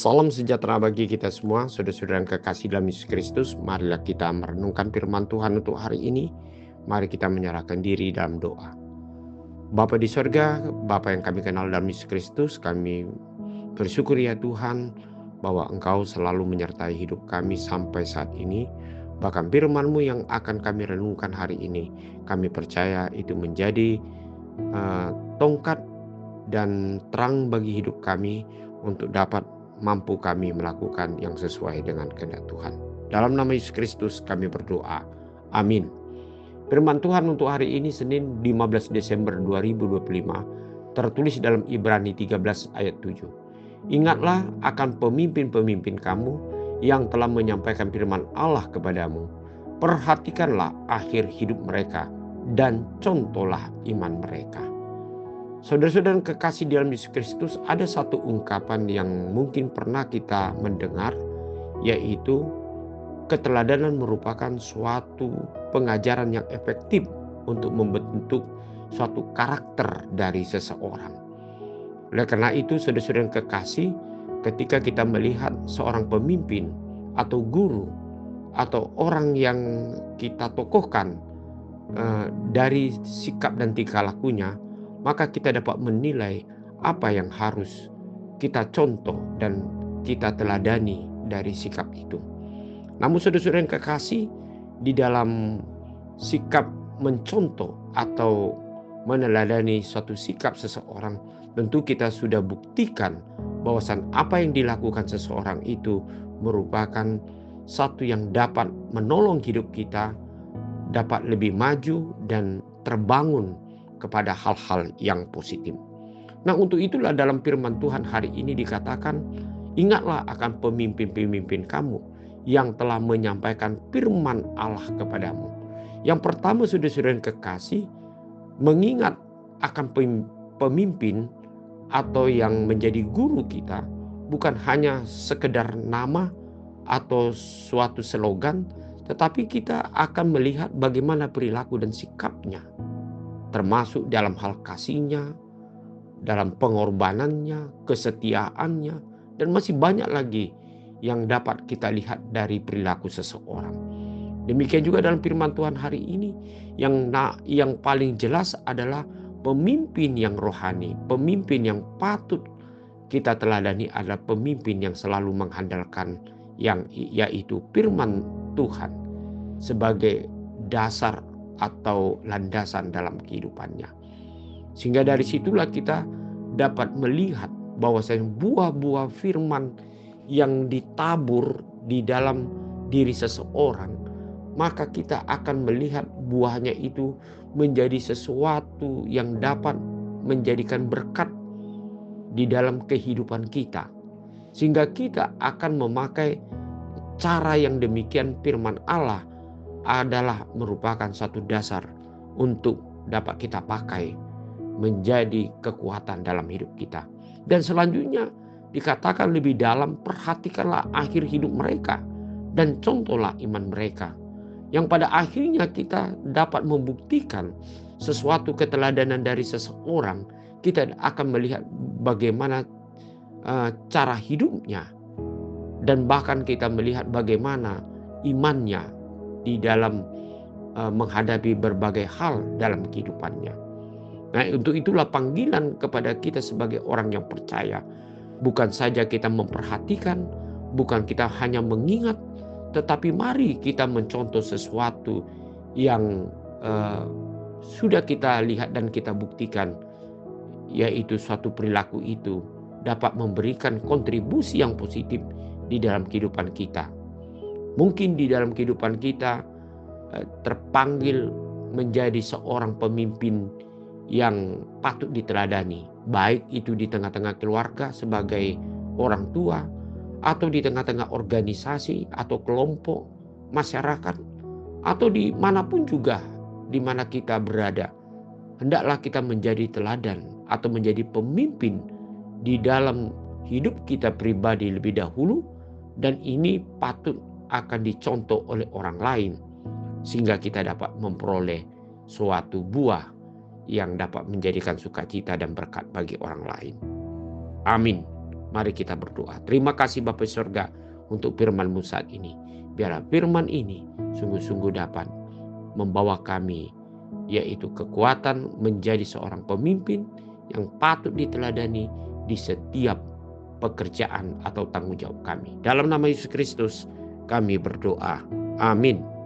Salam sejahtera bagi kita semua, saudara-saudara yang kekasih dalam Yesus Kristus. Marilah kita merenungkan firman Tuhan untuk hari ini. Mari kita menyerahkan diri dalam doa. Bapa di sorga, Bapa yang kami kenal dalam Yesus Kristus, kami bersyukur ya Tuhan bahwa Engkau selalu menyertai hidup kami sampai saat ini. Bahkan firman-Mu yang akan kami renungkan hari ini, kami percaya itu menjadi tongkat dan terang bagi hidup kami untuk dapat mampu kami melakukan yang sesuai dengan kehendak Tuhan. Dalam nama Yesus Kristus kami berdoa. Amin. Firman Tuhan untuk hari ini Senin 15 Desember 2025 tertulis dalam Ibrani 13 ayat 7. Ingatlah akan pemimpin-pemimpin kamu yang telah menyampaikan firman Allah kepadamu. Perhatikanlah akhir hidup mereka dan contohlah iman mereka. Saudara-saudara kekasih dalam Yesus Kristus, ada satu ungkapan yang mungkin pernah kita mendengar, yaitu keteladanan merupakan suatu pengajaran yang efektif untuk membentuk suatu karakter dari seseorang. Oleh karena itu, saudara-saudara kekasih, ketika kita melihat seorang pemimpin atau guru atau orang yang kita tokohkan dari sikap dan tingkah lakunya, maka kita dapat menilai apa yang harus kita contoh dan kita teladani dari sikap itu. Namun saudara-saudara yang kekasih, di dalam sikap mencontoh atau meneladani suatu sikap seseorang, tentu kita sudah buktikan bahwasan apa yang dilakukan seseorang itu merupakan satu yang dapat menolong hidup kita, dapat lebih maju dan terbangun kepada hal-hal yang positif. Nah, untuk itulah dalam firman Tuhan hari ini dikatakan, ingatlah akan pemimpin-pemimpin kamu yang telah menyampaikan firman Allah kepadamu. Yang pertama, saudara-saudara yang kekasih, mengingat akan pemimpin atau yang menjadi guru kita bukan hanya sekedar nama atau suatu slogan, tetapi kita akan melihat bagaimana perilaku dan sikapnya, termasuk dalam hal kasihnya, dalam pengorbanannya, kesetiaannya, dan masih banyak lagi yang dapat kita lihat dari perilaku seseorang. Demikian juga dalam firman Tuhan hari ini, yang paling jelas adalah pemimpin yang rohani, pemimpin yang patut kita teladani adalah pemimpin yang selalu mengandalkan yaitu firman Tuhan sebagai dasar atau landasan dalam kehidupannya. Sehingga dari situlah kita dapat melihat bahwasanya buah-buah firman yang ditabur di dalam diri seseorang, maka kita akan melihat buahnya itu menjadi sesuatu yang dapat menjadikan berkat di dalam kehidupan kita. Sehingga kita akan memakai cara yang demikian firman Allah adalah merupakan satu dasar untuk dapat kita pakai menjadi kekuatan dalam hidup kita. Dan selanjutnya dikatakan lebih dalam, perhatikanlah akhir hidup mereka dan contohlah iman mereka. Yang pada akhirnya kita dapat membuktikan sesuatu keteladanan dari seseorang, kita akan melihat bagaimana cara hidupnya, dan bahkan kita melihat bagaimana imannya di dalam menghadapi berbagai hal dalam kehidupannya. Nah, untuk itulah panggilan kepada kita sebagai orang yang percaya. Bukan saja kita memperhatikan, bukan kita hanya mengingat, tetapi mari kita mencontoh sesuatu yang sudah kita lihat dan kita buktikan, yaitu suatu perilaku itu dapat memberikan kontribusi yang positif di dalam kehidupan kita. Mungkin di dalam kehidupan kita terpanggil menjadi seorang pemimpin yang patut diteladani, baik itu di tengah-tengah keluarga sebagai orang tua, atau di tengah-tengah organisasi atau kelompok masyarakat, atau di manapun juga di mana kita berada. Hendaklah kita menjadi teladan atau menjadi pemimpin di dalam hidup kita pribadi lebih dahulu, dan ini patut akan dicontoh oleh orang lain sehingga kita dapat memperoleh suatu buah yang dapat menjadikan sukacita dan berkat bagi orang lain. Amin. Mari kita berdoa. Terima kasih Bapa di sorga untuk firman-Mu saat ini. Biarlah firman ini sungguh-sungguh dapat membawa kami, yaitu kekuatan menjadi seorang pemimpin yang patut diteladani di setiap pekerjaan atau tanggung jawab kami. Dalam nama Yesus Kristus kami berdoa. Amin.